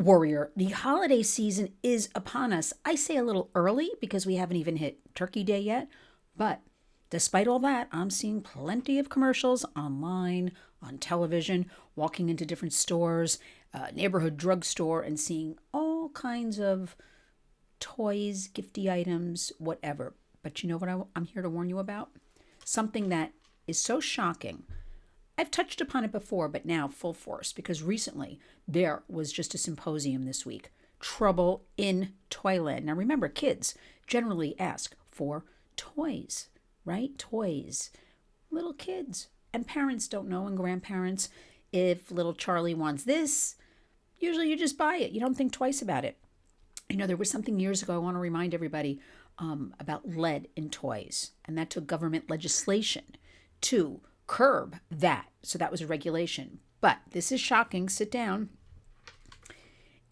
Warrior, the holiday season is upon us. I say a little early because we haven't even hit Turkey Day yet. But despite all that, I'm seeing plenty of commercials online, on television, walking into different stores, neighborhood drugstore, and seeing all kinds of toys, gifty items, whatever. But you know what I'm here to warn you about? Something that is so shocking. I've touched upon it before, but now full force, because recently there was just a symposium this week. Trouble in Toyland. Now remember, kids generally ask for toys, right? Toys. Little kids. And parents don't know, and grandparents, if little Charlie wants this, usually you just buy it. You don't think twice about it. You know, there was something years ago, I want to remind everybody, about lead in toys. And that took government legislation to curb that. So that was a regulation. But this is shocking. Sit down.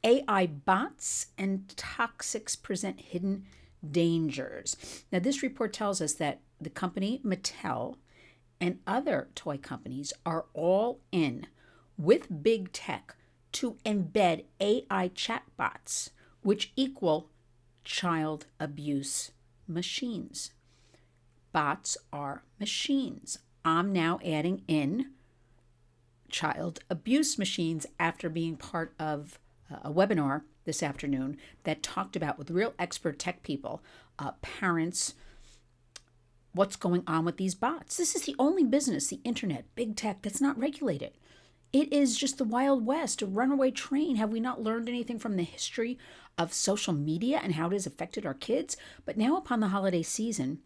AI bots and toxics present hidden dangers. Now, this report tells us that the company Mattel and other toy companies are all in with big tech to embed AI chatbots, which equal child abuse machines. Bots are machines. I'm now adding in child abuse machines after being part of a webinar this afternoon that talked about, with real expert tech people, parents, what's going on with these bots. This is the only business, the internet, big tech, that's not regulated. It is just the Wild West, a runaway train. Have we not learned anything from the history of social media and how it has affected our kids? But now upon the holiday season,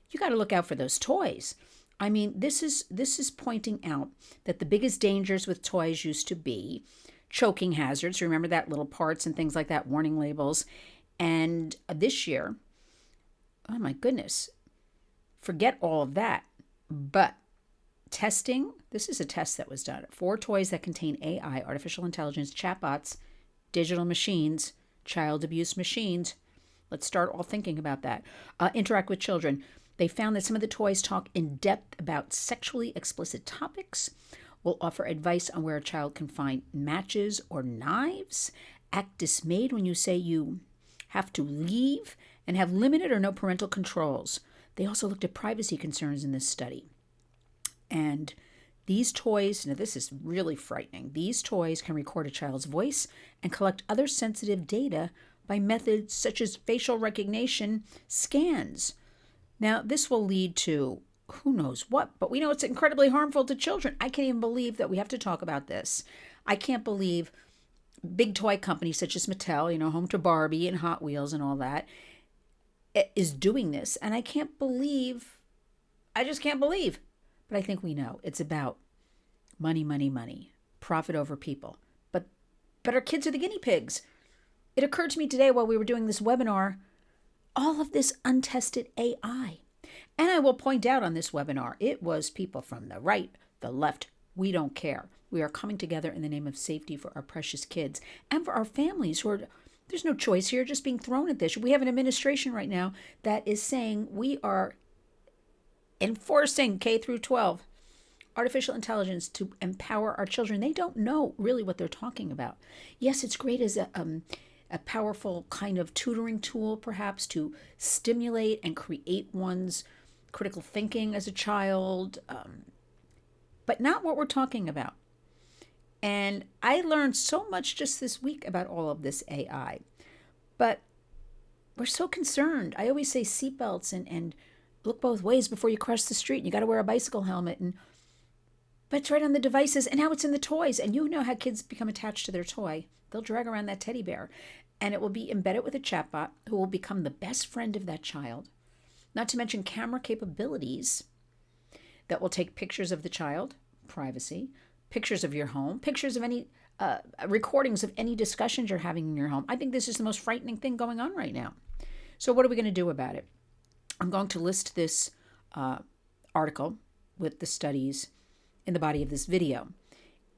you got to look out for those toys. I mean, this is pointing out that the biggest dangers with toys used to be choking hazards. Remember that, little parts and things like that, warning labels. And this year, oh my goodness, forget all of that. But testing, this is a test that was done for toys that contain AI, artificial intelligence, chatbots, digital machines, child abuse machines. Let's start all thinking about that. Interact with children. They found that some of the toys talk in depth about sexually explicit topics, will offer advice on where a child can find matches or knives, act dismayed when you say you have to leave, and have limited or no parental controls. They also looked at privacy concerns in this study. And these toys, now this is really frightening, these toys can record a child's voice and collect other sensitive data by methods such as facial recognition scans. Now, this will lead to who knows what, but we know it's incredibly harmful to children. I can't even believe that we have to talk about this. I can't believe big toy companies such as Mattel, home to Barbie and Hot Wheels and all that, is doing this. And I just can't believe. But I think we know it's about money, money, money, profit over people. But our kids are the guinea pigs. It occurred to me today while we were doing this webinar, all of this untested AI. And I will point out on this webinar, it was people from the right, the left. We don't care. We are coming together in the name of safety for our precious kids and for our families who are, there's no choice here, just being thrown at this. We have an administration right now that is saying we are enforcing K through 12 artificial intelligence to empower our children. They don't know really what they're talking about. Yes, it's great as a powerful kind of tutoring tool, perhaps, to stimulate and create one's critical thinking as a child, but not what we're talking about. And I learned so much just this week about all of this AI, but we're so concerned. I always say seatbelts and look both ways before you cross the street. You got to wear a bicycle helmet, but it's right on the devices, and now it's in the toys. And you know how kids become attached to their toy. They'll drag around that teddy bear, and it will be embedded with a chatbot who will become the best friend of that child. Not to mention camera capabilities that will take pictures of the child, privacy, pictures of your home, pictures of any recordings of any discussions you're having in your home. I think this is the most frightening thing going on right now. So what are we going to do about it? I'm going to list this article with the studies in the body of this video.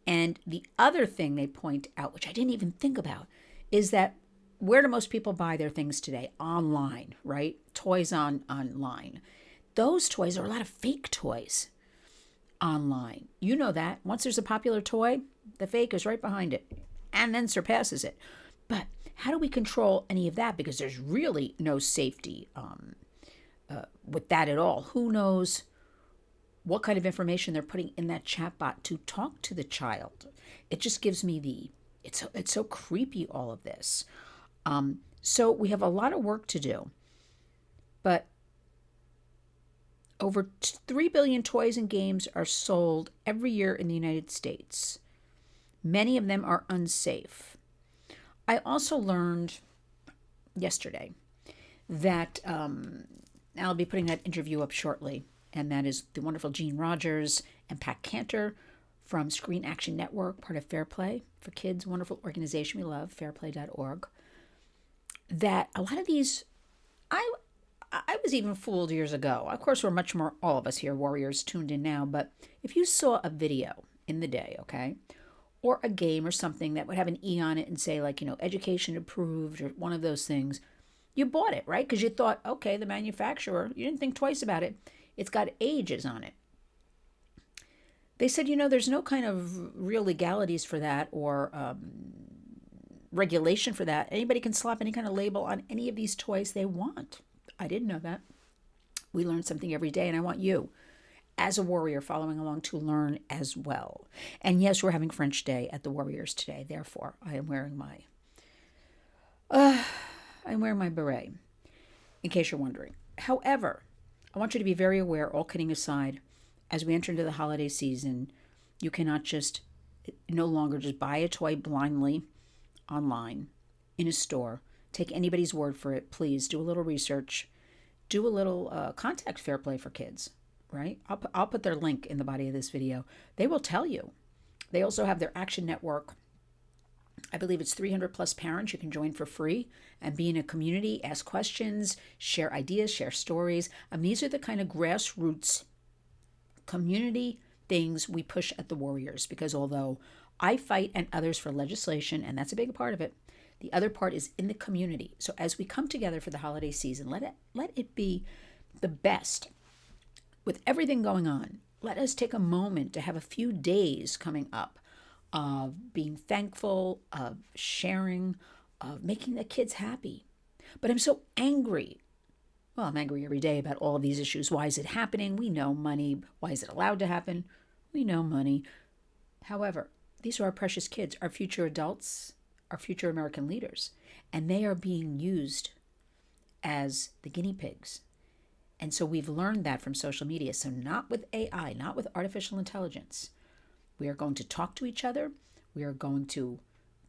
And the other thing they point out, which I didn't even think about, is that where do most people buy their things today? Online, right? Toys online. Those toys are a lot of fake toys online. You know that. Once there's a popular toy, the fake is right behind it. and then surpasses it. But how do we control any of that? Because there's really no safety with that at all. Who knows what kind of information they're putting in that chatbot to talk to the child? It just gives me it's so creepy, all of this. So we have a lot of work to do. But over 3 billion toys and games are sold every year in the United States. Many of them are unsafe. I also learned yesterday that I'll be putting that interview up shortly, and that is the wonderful Gene Rogers and Pat Cantor from Screen Action Network, part of Fair Play for Kids, wonderful organization we love, fairplay.org, that a lot of these, I was even fooled years ago. Of course, we're much more, all of us here, warriors, tuned in now, but if you saw a video in the day, okay, or a game or something that would have an E on it and say, like, education approved or one of those things, you bought it, right? Because you thought, okay, the manufacturer, you didn't think twice about it. It's got ages on it. They said, there's no kind of real legalities for that or regulation for that. Anybody can slap any kind of label on any of these toys they want. I didn't know that. We learn something every day, and I want you, as a warrior following along, to learn as well. And yes, we're having French Day at the Warriors today. Therefore, I am wearing my beret, in case you're wondering. However, I want you to be very aware, all kidding aside, as we enter into the holiday season, you cannot no longer just buy a toy blindly online, in a store. Take anybody's word for it. Please do a little research. Do a little contact Fair Play for Kids, right? I'll put their link in the body of this video. They will tell you. They also have their Action Network. I believe it's 300 plus parents you can join for free and be in a community, ask questions, share ideas, share stories. These are the kind of grassroots community things we push at the Warriors, because although I fight and others for legislation, and that's a big part of it, the other part is in the community. So as we come together for the holiday season, let it be the best. With everything going on, let us take a moment to have a few days coming up of being thankful, of sharing, of making the kids happy. But I'm so angry. Well, I'm angry every day about all of these issues. Why is it happening? We know money. Why is it allowed to happen? We know money. However, these are our precious kids, our future adults, our future American leaders, and they are being used as the guinea pigs. And so we've learned that from social media. So not with AI, not with artificial intelligence. We are going to talk to each other. We are going to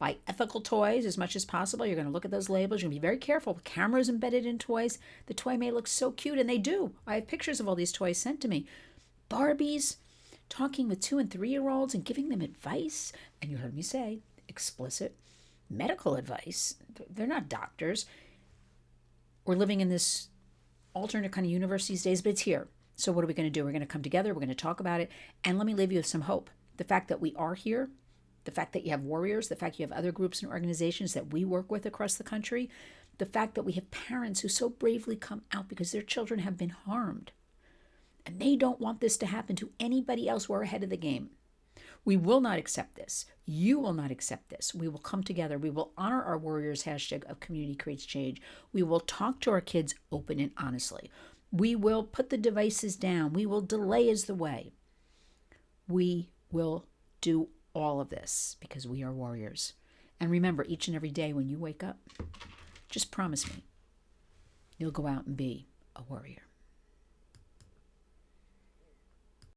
buy ethical toys as much as possible. You're going to look at those labels. You're going to be very careful with cameras embedded in toys. The toy may look so cute, and they do. I have pictures of all these toys sent to me. Barbies, talking with 2 and 3-year-olds and giving them advice. And you heard me say explicit medical advice. They're not doctors. We're living in this alternate kind of universe these days, but it's here. So what are we going to do? We're going to come together. We're going to talk about it. And let me leave you with some hope. The fact that we are here, the fact that you have warriors, the fact you have other groups and organizations that we work with across the country, the fact that we have parents who so bravely come out because their children have been harmed. And they don't want this to happen to anybody else. We're ahead of the game. We will not accept this. You will not accept this. We will come together. We will honor our warriors hashtag of community creates change. We will talk to our kids open and honestly. We will put the devices down. We will delay is the way. We will do all of this because we are warriors. And remember, each and every day when you wake up, just promise me you'll go out and be a warrior.